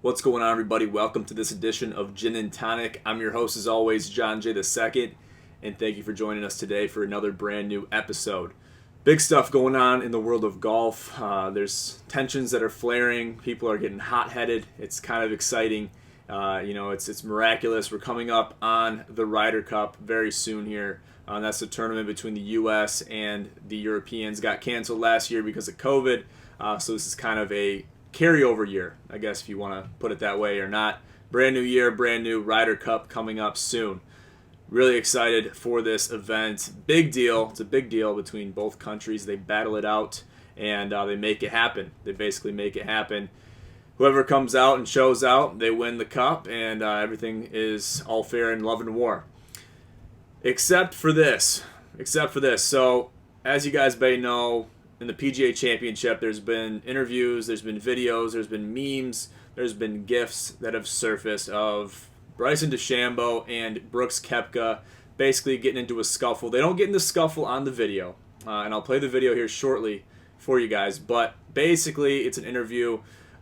What's going on, everybody? Welcome to this edition of Gin and Tonic. I'm your host, as always, John J. II, and thank you for joining us today for another brand new episode. Big stuff going on in the world of golf. There's tensions that are flaring. People are getting hot-headed. It's kind of exciting. It's miraculous. We're coming up on the Ryder Cup very soon here. That's the tournament between the U.S. and the Europeans. Got canceled last year because of COVID, so this is kind of a carryover year, I guess, if you want to put it that way or not. Brand new year, brand new Ryder Cup coming up soon. Really excited for this event. Big deal. It's a big deal between both countries. They battle it out and they make it happen. They basically make it happen. Whoever comes out and shows out, they win the cup, and everything is all fair in love and war. Except for this. So, as you guys may know, in the PGA Championship, there's been interviews, there's been videos, there's been memes, there's been GIFs that have surfaced of Bryson DeChambeau and Brooks Koepka basically getting into a scuffle. They don't get in the scuffle on the video, and I'll play the video here shortly for you guys, but basically it's an interview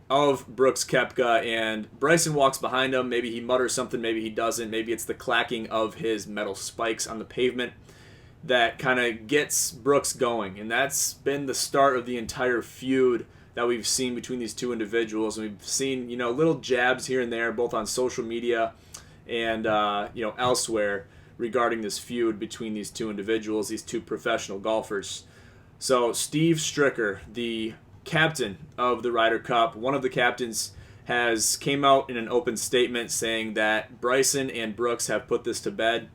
of Brooks Koepka, and Bryson walks behind him. Maybe he mutters something, maybe he doesn't. Maybe it's the clacking of his metal spikes on the pavement that kind of gets Brooks going. And that's been the start of the entire feud that we've seen between these two individuals. And we've seen, little jabs here and there, both on social media and, elsewhere regarding this feud between these two individuals, these two professional golfers. So Steve Stricker, the captain of the Ryder Cup, one of the captains, came out in an open statement saying that Bryson and Brooks have put this to bed.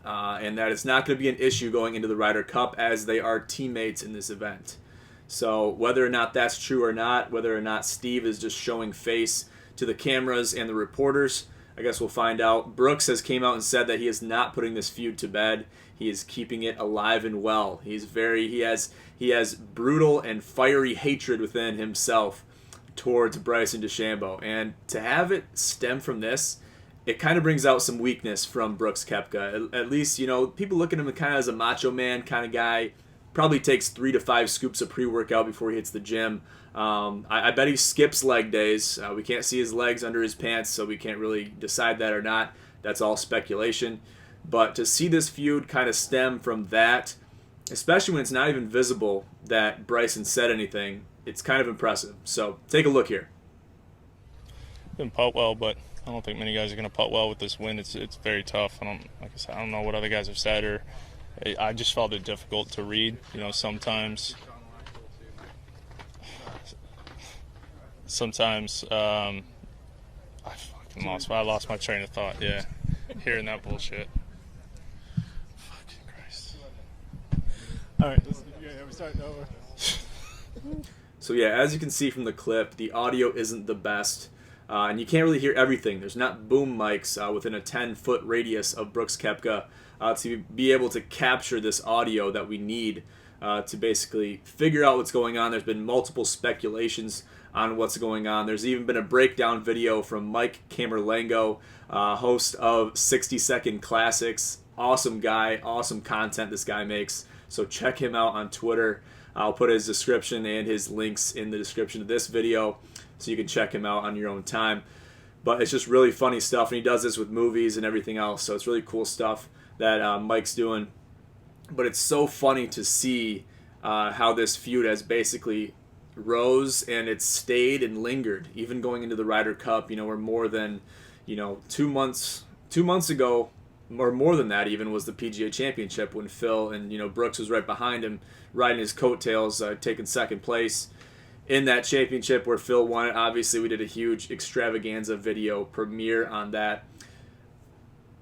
And that it's not going to be an issue going into the Ryder Cup as they are teammates in this event. So whether or not that's true or not, whether or not Steve is just showing face to the cameras and the reporters, I guess we'll find out. Brooks has came out and said that he is not putting this feud to bed. He is keeping it alive and well. He has brutal and fiery hatred within himself towards Bryson DeChambeau. And to have it stem from this, it kind of brings out some weakness from Brooks Koepka. At least, people look at him kind of as a macho man kind of guy. Probably takes 3 to 5 scoops of pre-workout before he hits the gym. I bet he skips leg days. We can't see his legs under his pants, so we can't really decide that or not. That's all speculation. But to see this feud kind of stem from that, especially when it's not even visible that Bryson said anything, it's kind of impressive. So take a look here. Didn't putt well, but I don't think many guys are going to putt well with this wind. It's very tough. I don't know what other guys have said, or I just felt it difficult to read. Sometimes I lost my train of thought. Yeah, hearing that bullshit. Fucking Christ. All right, we're starting over. So yeah, as you can see from the clip, the audio isn't the best. And you can't really hear everything. There's not boom mics within a 10-foot radius of Brooks Koepka to be able to capture this audio that we need to basically figure out what's going on. There's been multiple speculations on what's going on. There's even been a breakdown video from Mike Camerlengo, host of 60-Second Classics. Awesome guy, awesome content this guy makes. So check him out on Twitter. I'll put his description and his links in the description of this video, so you can check him out on your own time. But it's just really funny stuff, and he does this with movies and everything else, so it's really cool stuff that Mike's doing. But it's so funny to see how this feud has basically rose, and it's stayed and lingered, even going into the Ryder Cup. We're more than 2 months ago, or more than that even, was the PGA Championship when Phil and Brooks was right behind him, riding his coattails, taking second place in that championship where Phil won it. Obviously, we did a huge extravaganza video premiere on that.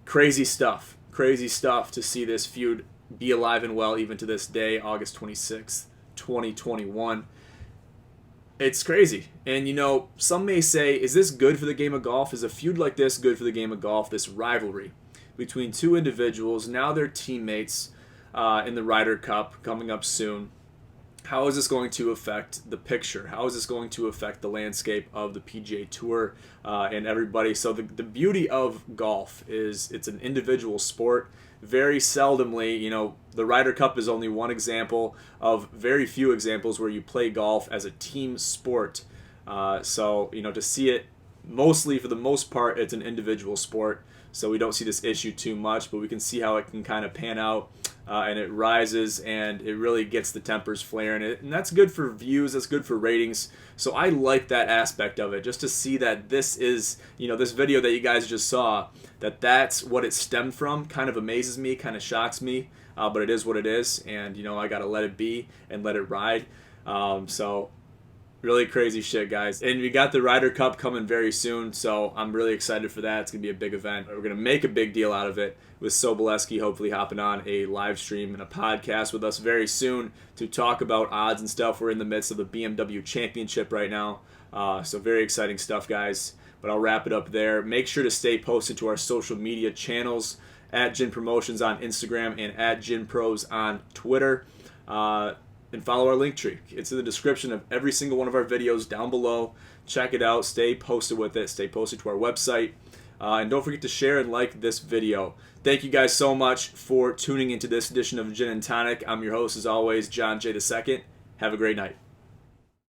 Crazy stuff to see this feud be alive and well even to this day, August 26th, 2021. It's crazy. And, some may say, is this good for the game of golf? Is a feud like this good for the game of golf? This rivalry between two individuals, now they're teammates in the Ryder Cup coming up soon. How is this going to affect the picture? How is this going to affect the landscape of the PGA Tour and everybody? So the beauty of golf is it's an individual sport. Very seldomly, the Ryder Cup is only one example of very few examples where you play golf as a team sport. So to see it mostly, for the most part, it's an individual sport, so we don't see this issue too much, but we can see how it can kind of pan out, and it rises, and it really gets the tempers flaring. And that's good for views, that's good for ratings, so I like that aspect of it, just to see that this is, this video that you guys just saw, that's what it stemmed from, kind of amazes me, kind of shocks me, but it is what it is, and, I got to let it be and let it ride. So really crazy shit, guys. And we got the Ryder Cup coming very soon, so I'm really excited for that. It's going to be a big event. We're going to make a big deal out of it with Soboleski hopefully hopping on a live stream and a podcast with us very soon to talk about odds and stuff. We're in the midst of the BMW Championship right now, so very exciting stuff, guys. But I'll wrap it up there. Make sure to stay posted to our social media channels, at Gin Promotions on Instagram and at Gin Pros on Twitter. And follow our link tree. It's in the description of every single one of our videos down below. Check it out. Stay posted with it. Stay posted to our website. And don't forget to share and like this video. Thank you guys so much for tuning into this edition of Gin and Tonic. I'm your host, as always, John J. II. Have a great night.